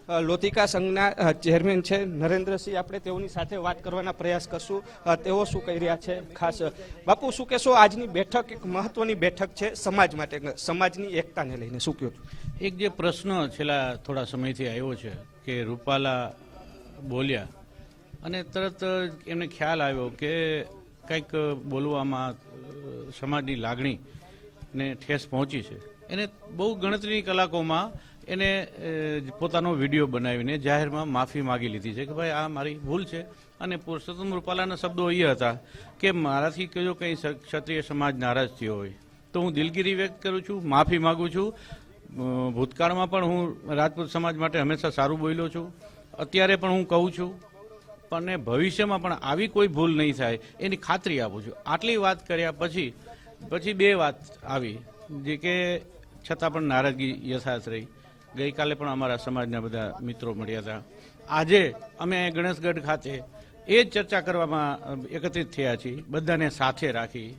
લોધિકા સંઘના ચેરમેન છે નરેન્દ્રસિંહ, આપણે તેઓની સાથે વાત કરવાના પ્રયાસ કરશું. તેઓ શું કહી રહ્યા છે ખાસ. બાપુ, શું કહેશો? આજની બેઠક એક મહત્વની બેઠક છે સમાજ માટે, સમાજની એકતાને લઈને શું કહો છો? એક જે પ્રશ્ન છેલ્લા થોડા સમયથી આવ્યો છે કે રૂપાલા બોલ્યા અને તરત એમને ખ્યાલ આવ્યો કે કંઈક બોલવામાં સમાજની લાગણીને ઠેસ પહોંચી છે. એને બહુ ગણતરીની કલાકોમાં એને પોતાનો વિડીયો બનાવીને જાહેરમાં માફી માગી લીધી છે કે ભાઈ આ મારી ભૂલ છે. અને પુરુષોત્તમ રૂપાલાના શબ્દો એ હતા કે મારાથી જો કંઈ ક્ષત્રિય સમાજ નારાજ થયો હોય તો હું દિલગીરી વ્યક્ત કરું છું, માફી માગું છું. ભૂતકાળમાં પણ હું રાજપૂત સમાજ માટે હંમેશા સારું બોલ્યો છું, અત્યારે પણ હું કહું છું, પણ ભવિષ્યમાં પણ આવી કોઈ ભૂલ નહીં થાય એની ખાતરી આપું છું. આટલી વાત કર્યા પછી બે વાત આવી જે કે છતાં પણ નારાજગી યથાર્થ રહી. ગઈકાલે પણ અમારા સમાજના બધા મિત્રો મળ્યા હતા. આજે અમે ગણેશગઢ ખાતે એ જ ચર્ચા કરવામાં એકત્રિત થયા છીએ, બધાને સાથે રાખી.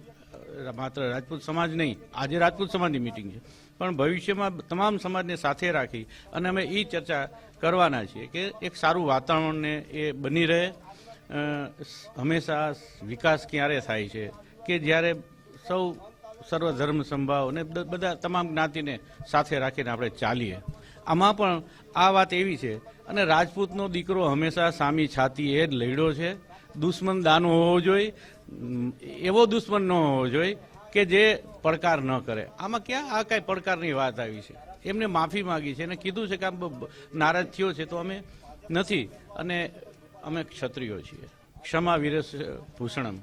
માત્ર રાજપૂત સમાજ નહીં, આજે રાજપૂત સમાજની મિટિંગ છે, પણ ભવિષ્યમાં તમામ સમાજને સાથે રાખી અને અમે એ ચર્ચા કરવાના છીએ કે એક સારું વાતાવરણને એ બની રહે. હંમેશા વિકાસ ક્યારે થાય છે કે જ્યારે સૌ સર્વધર્મ સંભાવ અને બધા તમામ જ્ઞાતિને સાથે રાખીને આપણે ચાલીએ. આમાં પણ આ વાત એવી છે અને રાજપૂતનો દીકરો હંમેશા સામી છાતી એ જ લડ્યો છે. દુશ્મન દાનો હોવો જોઈએ, એવો દુશ્મન ન હોવો જોઈએ કે જે પડકાર ન કરે. આમાં ક્યાં આ કાંઈ પડકારની વાત આવી છે? એમને માફી માગી છે અને કીધું છે કે આમ નારાજ થયો છે તો અમે નથી અને અમે ક્ષત્રિયો છીએ. ક્ષમા વીરસ ભૂષણમ.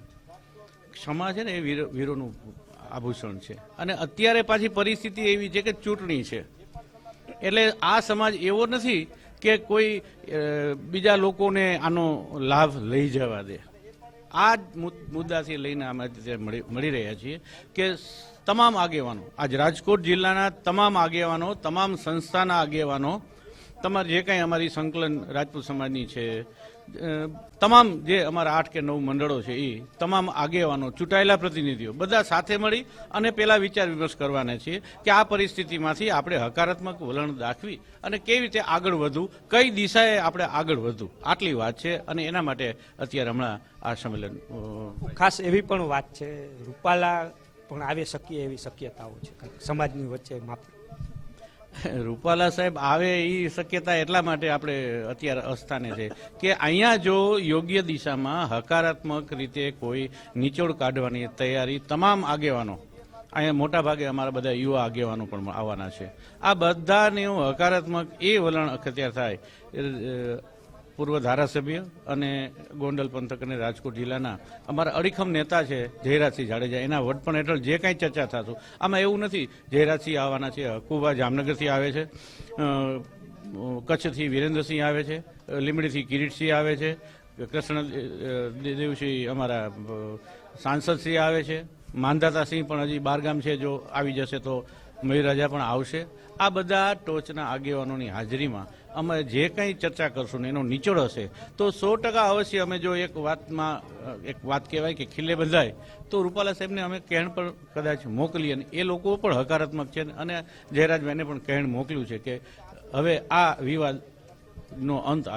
ક્ષમા છે ને એ વીરોનું આભૂષણ છે. અને અત્યારે પાછી પરિસ્થિતિ એવી છે કે ચૂંટણી છે, એટલે આ સમાજ એવો નથી કે કોઈ બીજા લોકોને આનો લાભ લઈ જવા દે. આ જ મુદ્દાથી લઈને અમે મળી રહ્યા છીએ કે તમામ આગેવાનો, આજ રાજકોટ જિલ્લાના તમામ આગેવાનો, તમામ સંસ્થાના આગેવાનો, તમારે જે કાંઈ અમારી સંકલન રાજપૂત સમાજની છે, તમામ જે અમારા 8 કે 9 મંડળો છે એ તમામ આગેવાનો, ચૂંટાયેલા પ્રતિનિધિઓ બધા સાથે મળી અને પેલા વિચાર વિમર્શ કરવાના છીએ કે આ પરિસ્થિતિમાંથી આપણે હકારાત્મક વલણ દાખવી અને કેવી રીતે આગળ વધવું, કઈ દિશાએ આપણે આગળ વધવું, આટલી વાત છે. અને એના માટે અત્યારે હમણાં આ સંમેલન ખાસ એવી પણ વાત છે રૂપાલા પણ આવી શકીએ એવી શક્યતાઓ છે સમાજની વચ્ચે. માફી રૂપાલા સાહેબ આવે એ શક્યતા એટલા માટે આપણે અત્યારે અસ્થાને છે કે અહીંયા જો યોગ્ય દિશામાં હકારાત્મક રીતે કોઈ નિચોડ કાઢવાની તૈયારી તમામ આગેવાનો, અહીંયા મોટા ભાગે અમારા બધા યુવા આગેવાનો પણ આવવાના છે, આ બધાને હકારાત્મક એ વલણ અખત્યાર થાય. પૂર્વ ધારાસભ્ય અને ગોંડલ પંથક અને રાજકોટ જિલ્લાના અમારા અડીખમ નેતા છે જયરાજસિંહ જાડેજા, એના વડપણ હેઠળ જે કાંઈ ચર્ચા થતું, આમાં એવું નથી જયરાજસિંહ આવવાના છે, હકુબા જામનગરથી આવે છે, કચ્છથી વિરેન્દ્રસિંહ આવે છે, લીંબડીથી કિરીટસિંહ આવે છે, કૃષ્ણ દેવસિંહ અમારા સાંસદસિંહ આવે છે, માંધાતાસિંહ પણ હજી બારગામ છે, જો આવી જશે તો મયુરાજા પણ આવશે. આ બધા ટોચના આગેવાનોની હાજરીમાં અમે જે કંઈ ચર્ચા કરશું ને એનો નિચોડ હશે તો 100% અવશ્ય અમે જો એક વાત કહેવાય કે ખીલે બંધાય તો રૂપાલા સાહેબને અમે કહેણ પણ કદાચ મોકલીએ અને એ લોકો પણ હકારાત્મક છે અને જયરાજભાઈને પણ કહેણ મોકલ્યું છે કે હવે આ વિવાદનો અંત આવે.